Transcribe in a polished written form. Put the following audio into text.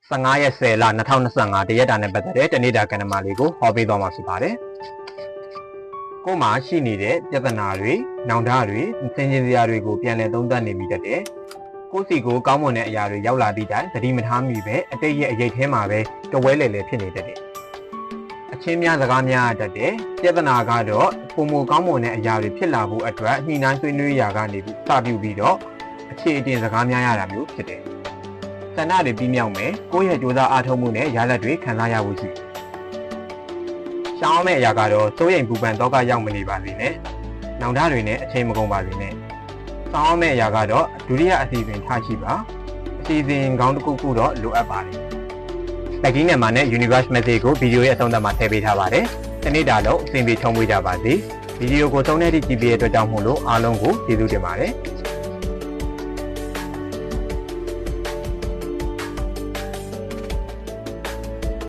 15ရက်10လ2025တရက်တာနဲ့ပတ်သက်တဲ့တနေ့တာကဏ္ဍမလေးကိုဟောပေးသွားမှာဖြစ်ပါတယ်။ကို့မှာရှိနေတဲ့ပြဿနာတွေ၊နောင်တတွေ၊သင်ခြင်းစရာတွေကိုပြန်လည်သုံးသပ်နေမိတတ်တယ်။ကိုယ့်စီကိုကောင်းမွန်တဲ့အရာတွေရောက်လာသည့်တိုင်သတိမထားမိပဲအတိတ်ရဲ့အရေးထဲမှာပဲတဝဲလေလေဖြစ်နေတတ်တယ်။အချင်းများစကားများတတ်တယ်။ပြဿနာကတော့ပုံမကောင်းမွန်တဲ့အရာတွေဖြစ်လာဖို့အတွက်ညှိနှိုင်းဆွေးနွေးရာကနေပြီးစပြုပြီးတော့အခြေအတင်စကားများရတာမျိုးဖြစ်တယ်။ဆန္ဒတွေပြီးမြောက်မယ်ကိုယ့်ရဲ့ကြိုးစားအားထုတ်မှုနဲ့ရလဒ်တွေခံစားရဖို့ရှိတယ်။ရှောင်းမဲ့အရာကတော့စိုးရိမ်ပူပန်တော့ကရောက်မနေပါစေနဲ့။နောင်တတွေနဲ့အချိန်မကုန်ပါစေနဲ့။စောင်းမဲ့အရာကတော့ဒုတိယအစီအစဉ်ထားရှိပါ။အစီအစဉ်ကောင်းတစ်ခုခုတော့လိုအပ်ပါတယ်။တက်ကြီးနယ်မှာနဲ့ Universe Message ကိုဗီဒီယိုရဲ့အဆုံးသတ်မှာထည့်ပေးထားပါတယ်။ဒီနေ့တာလုံးအဆင်ပြေချုံးပေးကြပါစေ။ဗီဒီယိုကိုဆုံးတဲ့ထိကြည့်ပေးတဲ့အတွက်ကြောင့်မို့လို့အားလုံးကိုကျေးဇူးတင်ပါတယ်။